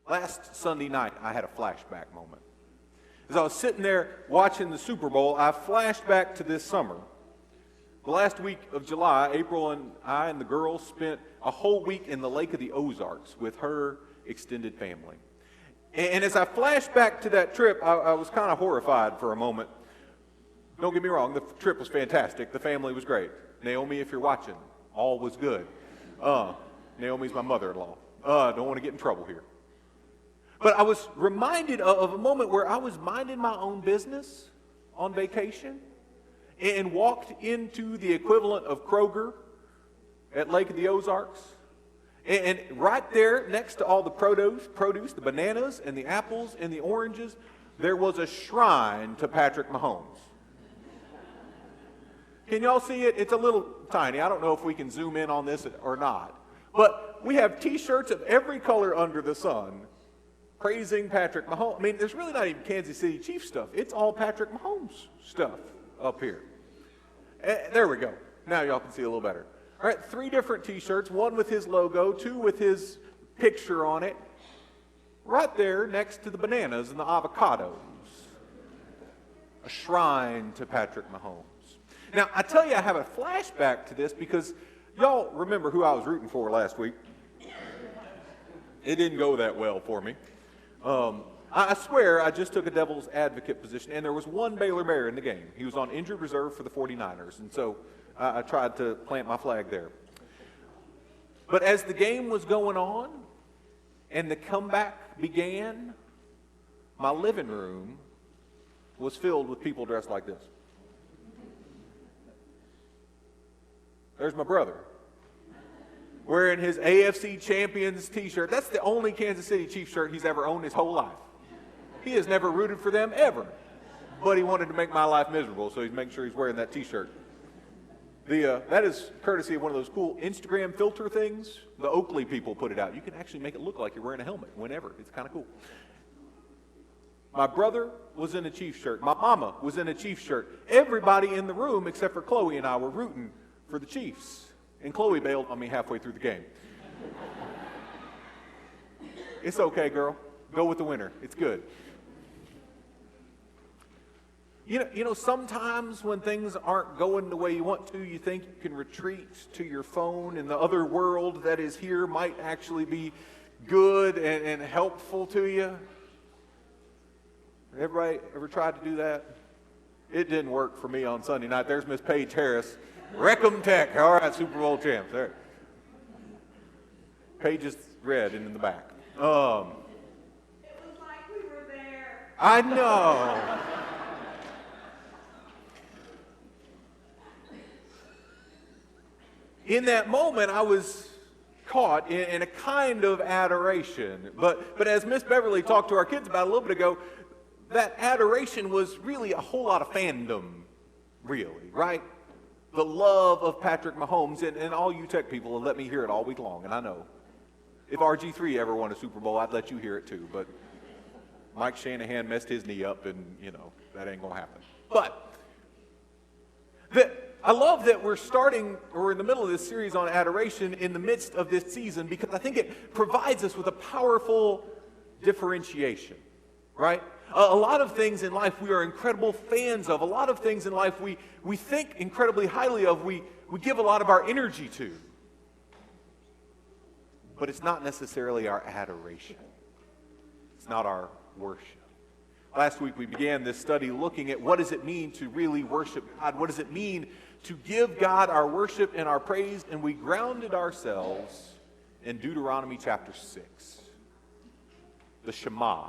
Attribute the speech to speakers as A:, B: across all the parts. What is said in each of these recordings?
A: Last Sunday night, I had a flashback moment. As I was sitting there watching the Super Bowl, I flashed back to this summer. The last week of July, April and I and the girls spent a whole week in the Lake of the Ozarks with her extended family. And as I flashed back to that trip, I was kind of horrified for a moment. Don't get me wrong, the trip was fantastic. The family was great. Naomi, if you're watching, all was good. Naomi's my mother-in-law. Don't want to get in trouble here. But I was reminded of a moment where I was minding my own business on vacation and walked into the equivalent of Kroger at Lake of the Ozarks. And right there, next to all the produce, the bananas and the apples and the oranges, there was a shrine to Patrick Mahomes. Can y'all see it? It's a little tiny. I don't know if we can zoom in on this or not. But we have T-shirts of every color under the sun praising Patrick Mahomes. I mean, there's really not even Kansas City Chiefs stuff. It's all Patrick Mahomes stuff up here. There we go. Now y'all can see a little better. All right, 3 different T-shirts, 1 with his logo, 2 with his picture on it, right there next to the bananas and the avocados. A shrine to Patrick Mahomes. Now, I tell you, I have a flashback to this because y'all remember who I was rooting for last week. It didn't go that well for me. I swear I just took a devil's advocate position, and there was one Baylor Bear in the game. He was on injured reserve for the 49ers, and so I tried to plant my flag there. But as the game was going on and the comeback began, my living room was filled with people dressed like this. There's my brother, wearing his AFC Champions t-shirt. That's the only Kansas City Chiefs shirt he's ever owned his whole life. He has never rooted for them ever. But he wanted to make my life miserable, so he's making sure he's wearing that t-shirt. That is courtesy of one of those cool Instagram filter things. The Oakley people put it out. You can actually make it look like you're wearing a helmet whenever. It's kind of cool. My brother was in a Chiefs shirt. My mama was in a Chiefs shirt. Everybody in the room except for Chloe and I were rooting for the Chiefs. And Chloe bailed on me halfway through the game. It's okay, girl. Go with the winner. It's good. You know, sometimes when things aren't going the way you want to, you think you can retreat to your phone, and the other world that is here might actually be good and helpful to you. Everybody ever tried to do that? It didn't work for me on Sunday night. There's Miss Paige Harris. Wreck-em Tech. All right, Super Bowl champs. There. Paige is red and in the back.
B: It was like we were there.
A: I know. In that moment, I was caught in a kind of adoration. But as Miss Beverly talked to our kids about a little bit ago, that adoration was really a whole lot of fandom, really, right? The love of Patrick Mahomes, and all you tech people will let me hear it all week long, and I know. If RG3 ever won a Super Bowl, I'd let you hear it too, but Mike Shanahan messed his knee up, and, that ain't going to happen. But I love that we're in the middle of this series on adoration in the midst of this season, because I think it provides us with a powerful differentiation, right? A lot of things in life we are incredible fans of. A lot of things in life we think incredibly highly of. We give a lot of our energy to. But it's not necessarily our adoration. It's not our worship. Last week we began this study looking at what does it mean to really worship God? What does it mean to give God our worship and our praise? And we grounded ourselves in Deuteronomy chapter 6. The Shema.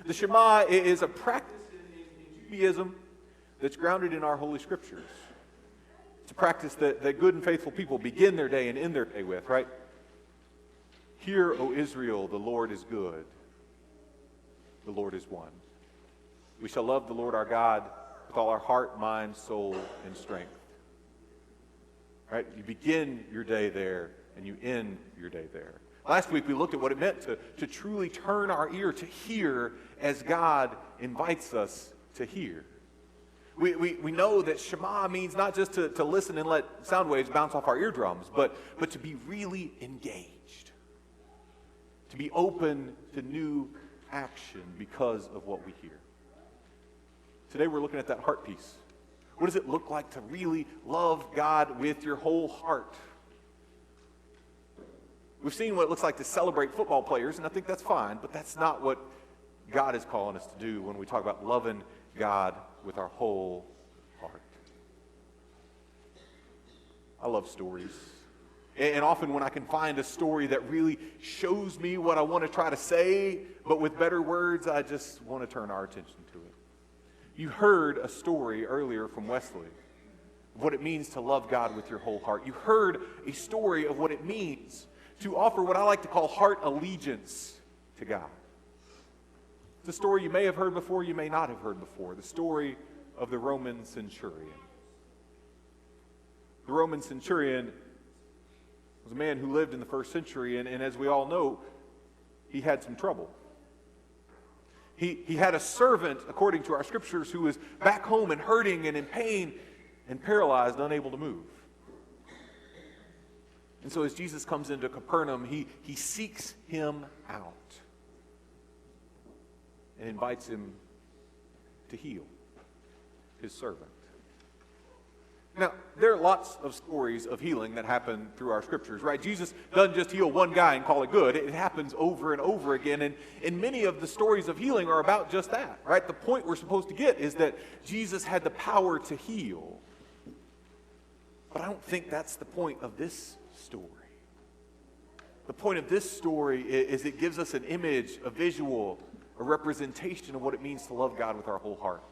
A: The Shema is a practice in Judaism that's grounded in our Holy Scriptures. It's a practice that good and faithful people begin their day and end their day with, right? Hear, O Israel, the Lord is good. The Lord is one. We shall love the Lord our God with all our heart, mind, soul, and strength. Right? You begin your day there, and you end your day there. Last week we looked at what it meant to truly turn our ear to hear as God invites us to hear. We know that Shema means not just to listen and let sound waves bounce off our eardrums, but to be really engaged. to be open to new action because of what we hear. Today we're looking at that heart piece. What does it look like to really love God with your whole heart? We've seen what it looks like to celebrate football players, and I think that's fine, but that's not what God is calling us to do when we talk about loving God with our whole heart. I love stories. And often when I can find a story that really shows me what I want to try to say, but with better words, I just want to turn our attention to it. You heard a story earlier from Wesley of what it means to love God with your whole heart. You heard a story of what it means to offer what I like to call heart allegiance to God. It's a story you may have heard before, you may not have heard before. The story of the Roman centurion. The Roman centurion was a man who lived in the first century, and as we all know, he had some trouble. He had a servant, according to our scriptures, who was back home and hurting and in pain and paralyzed, unable to move. And so as Jesus comes into Capernaum, he seeks him out and invites him to heal his servant. Now, there are lots of stories of healing that happen through our scriptures, right? Jesus doesn't just heal one guy and call it good. It happens over and over again, and many of the stories of healing are about just that, right? The point we're supposed to get is that Jesus had the power to heal. But I don't think that's the point of this story. The point of this story is it gives us an image, a visual, a representation of what it means to love God with our whole heart.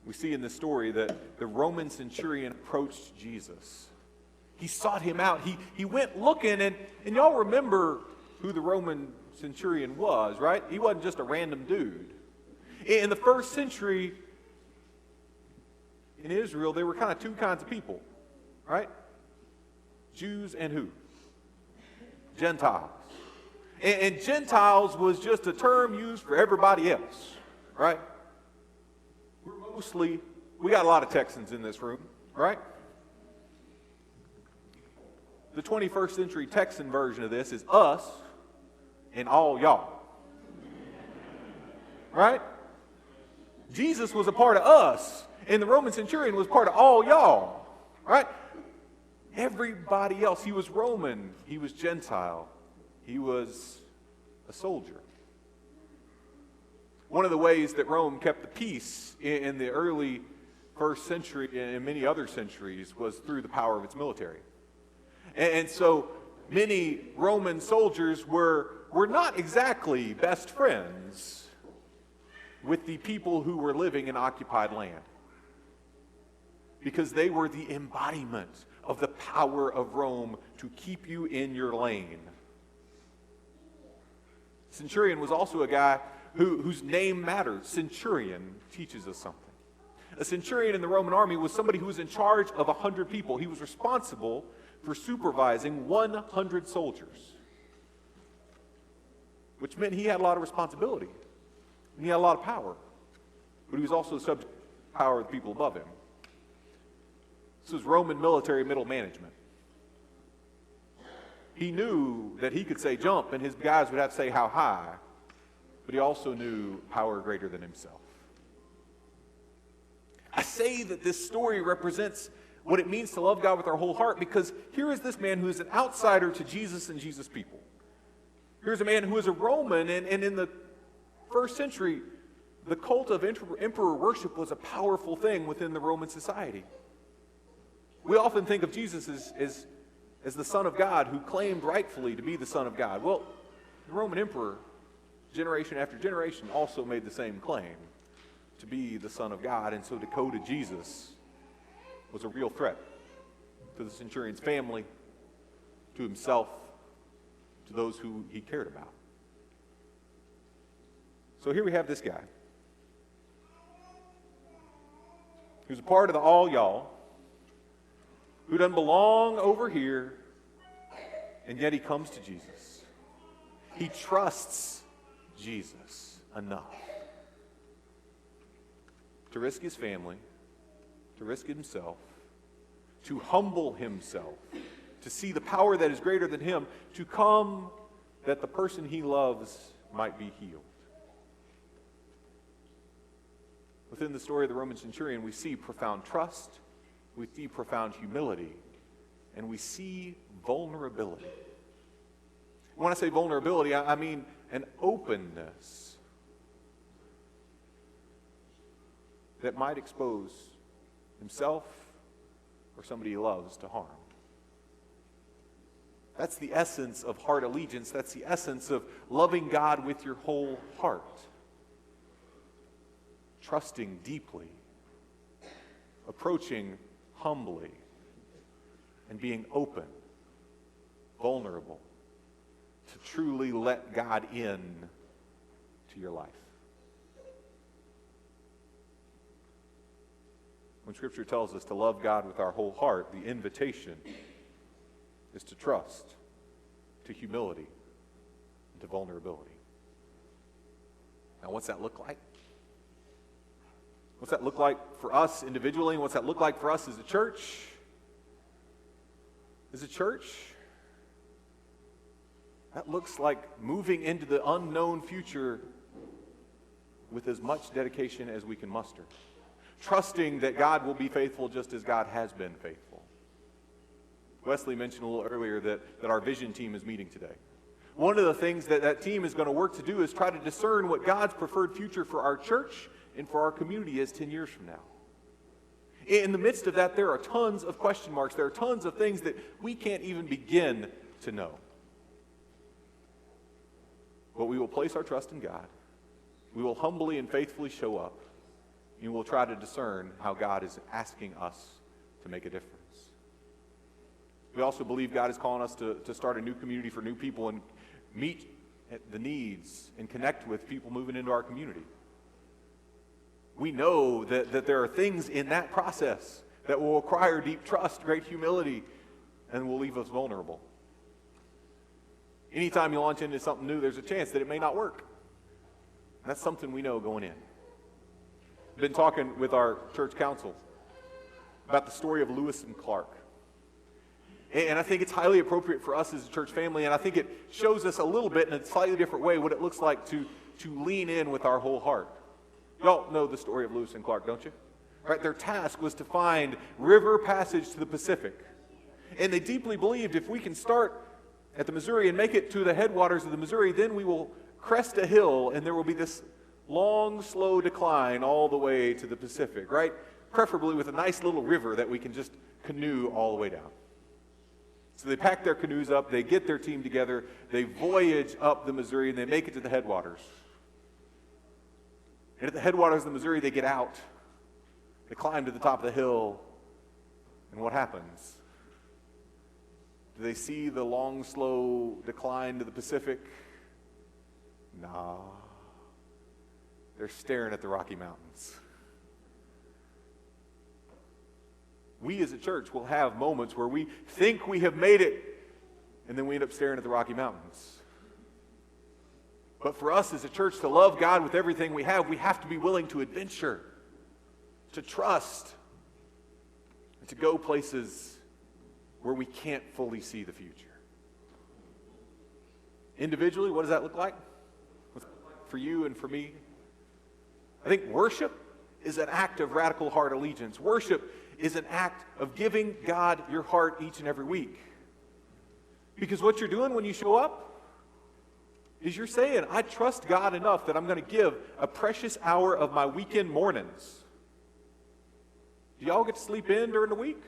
A: We see in this story that the Roman centurion approached Jesus. He sought him out. He went looking, and y'all remember who the Roman centurion was, right? He wasn't just a random dude. In the first century in Israel, there were kind of two kinds of people, right? Jews and who? Gentiles. And Gentiles was just a term used for everybody else, right? We got a lot of Texans in this room, right? The 21st century Texan version of this is us and all y'all. Right? Jesus was a part of us, and the Roman centurion was part of all y'all. Right? Everybody else, he was Roman, he was Gentile, he was a soldier. One of the ways that Rome kept the peace in the early first century and many other centuries was through the power of its military. And so many Roman soldiers were not exactly best friends with the people who were living in occupied land, because they were the embodiment of the power of Rome to keep you in your lane. Centurion was also a guy whose name mattered. Centurion teaches us something. A centurion in the Roman army was somebody who was in charge of 100 people. He was responsible for supervising 100 soldiers, which meant he had a lot of responsibility. And he had a lot of power. But he was also subject to the power of the people above him. This was Roman military middle management. He knew that he could say jump, and his guys would have to say how high. But he also knew power greater than himself. I say that this story represents what it means to love God with our whole heart, because here is this man who is an outsider to Jesus and Jesus' people. Here's a man who is a Roman, and in the first century, the cult of emperor worship was a powerful thing within the Roman society. We often think of Jesus as the Son of God who claimed rightfully to be the Son of God. Well, the Roman emperor, generation after generation, also made the same claim to be the Son of God, and so to go to Jesus was a real threat to the centurion's family, to himself, to those who he cared about. So here we have this guy who's a part of the all y'all, who doesn't belong over here, and yet he comes to Jesus. He trusts Jesus enough to risk his family, to risk himself, to humble himself, to see the power that is greater than him, to come that the person he loves might be healed. Within the story of the Roman centurion, we see profound trust, we see profound humility, and we see vulnerability. When I say vulnerability, I mean an openness that might expose himself or somebody he loves to harm. That's the essence of heart allegiance. That's the essence of loving God with your whole heart. Trusting deeply, approaching humbly, and being open, vulnerable, to truly let God in to your life. When Scripture tells us to love God with our whole heart, the invitation is to trust, to humility, and to vulnerability. Now, what's that look like? What's that look like for us individually, and what's that look like for us as a church? As a church, that looks like moving into the unknown future with as much dedication as we can muster. Trusting that God will be faithful just as God has been faithful. Wesley mentioned a little earlier that our vision team is meeting today. One of the things that team is going to work to do is try to discern what God's preferred future for our church and for our community is 10 years from now. In the midst of that, there are tons of question marks. There are tons of things that we can't even begin to know. But we will place our trust in God. We will humbly and faithfully show up. And we'll try to discern how God is asking us to make a difference. We also believe God is calling us to start a new community for new people and meet the needs and connect with people moving into our community. We know that there are things in that process that will require deep trust, great humility, and will leave us vulnerable. Anytime you launch into something new, there's a chance that it may not work. And that's something we know going in. I've been talking with our church council about the story of Lewis and Clark. And I think it's highly appropriate for us as a church family, and I think it shows us a little bit in a slightly different way what it looks like to lean in with our whole heart. Y'all know the story of Lewis and Clark, don't you? Right? Their task was to find river passage to the Pacific. And they deeply believed if we can start at the Missouri and make it to the headwaters of the Missouri, then we will crest a hill and there will be this long, slow decline all the way to the Pacific, right? Preferably with a nice little river that we can just canoe all the way down. So they pack their canoes up, they get their team together, they voyage up the Missouri, and they make it to the headwaters. And at the headwaters of the Missouri, they get out. They climb to the top of the hill, and what happens? Do they see the long, slow decline to the Pacific? Nah. They're staring at the Rocky Mountains. We as a church will have moments where we think we have made it, and then we end up staring at the Rocky Mountains. But for us as a church to love God with everything we have to be willing to adventure, to trust, and to go places where we can't fully see the future. Individually, what does that look like? For you and for me? I think worship is an act of radical heart allegiance. Worship is an act of giving God your heart each and every week. Because what you're doing when you show up is you're saying, I trust God enough that I'm going to give a precious hour of my weekend mornings. Do y'all get to sleep in during the week?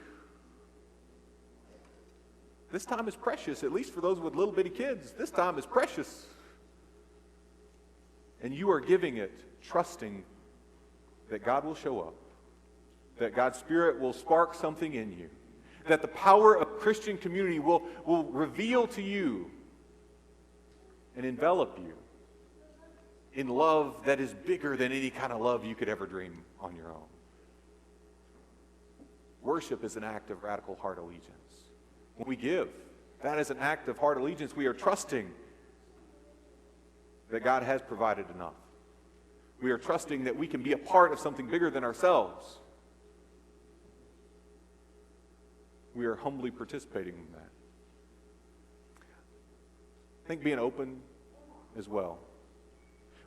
A: This time is precious, at least for those with little bitty kids. This time is precious. And you are giving it, trusting that God will show up, that God's Spirit will spark something in you, that the power of Christian community will reveal to you and envelop you in love that is bigger than any kind of love you could ever dream on your own. Worship is an act of radical heart allegiance. When we give, that is an act of heart allegiance. We are trusting that God has provided enough. We are trusting that we can be a part of something bigger than ourselves. We are humbly participating in that. I think being open as well.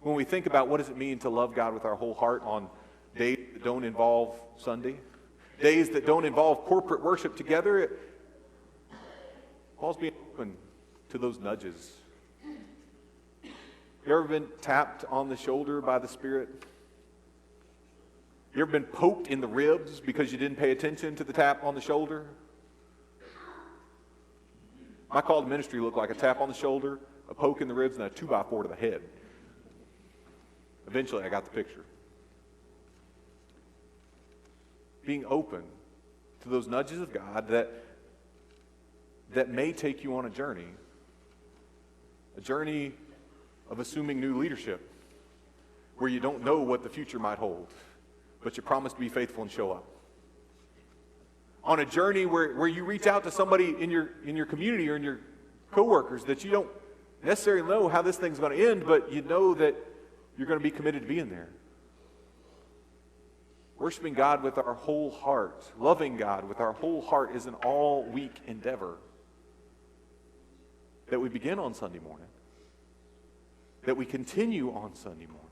A: When we think about what does it mean to love God with our whole heart on days that don't involve Sunday, days that don't involve corporate worship together, it involves being open to those nudges. You ever been tapped on the shoulder by the Spirit? You ever been poked in the ribs because you didn't pay attention to the tap on the shoulder? My call to ministry looked like a tap on the shoulder, a poke in the ribs, and a 2x4 to the head. Eventually, I got the picture. Being open to those nudges of God that may take you on a journey of assuming new leadership, where you don't know what the future might hold, but you promise to be faithful and show up. On a journey where you reach out to somebody in your community or in your coworkers that you don't necessarily know how this thing's going to end, but you know that you're going to be committed to being there. Worshiping God with our whole heart, loving God with our whole heart is an all-week endeavor that we begin on Sunday morning, that we continue on Sunday morning,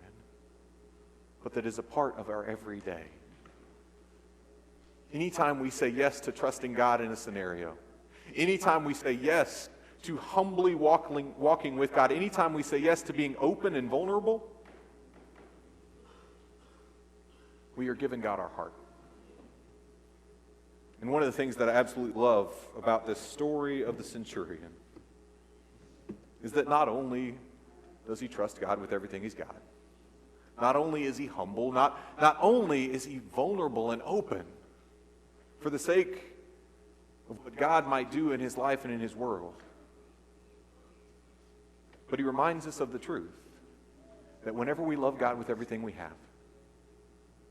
A: but that is a part of our everyday. Anytime we say yes to trusting God in a scenario, anytime we say yes to humbly walking with God, anytime we say yes to being open and vulnerable, we are giving God our heart. And one of the things that I absolutely love about this story of the centurion is that not only does he trust God with everything he's got, not only is he humble, not only is he vulnerable and open for the sake of what God might do in his life and in his world, but he reminds us of the truth that whenever we love God with everything we have,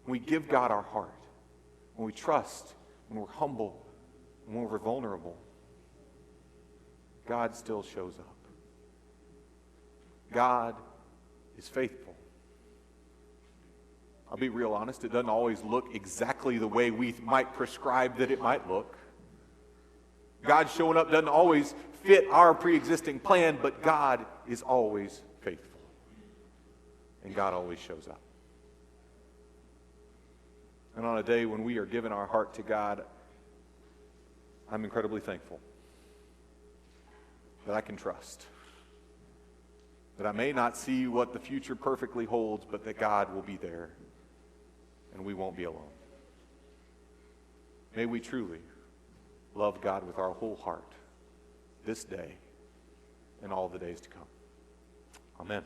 A: when we give God our heart, when we trust, when we're humble, when we're vulnerable, God still shows up. God is faithful. I'll be real honest, it doesn't always look exactly the way we might prescribe that it might look. God showing up doesn't always fit our pre-existing plan, but God is always faithful. And God always shows up. And on a day when we are giving our heart to God, I'm incredibly thankful that I can trust. That I may not see what the future perfectly holds, but that God will be there and we won't be alone. May we truly love God with our whole heart this day and all the days to come. Amen.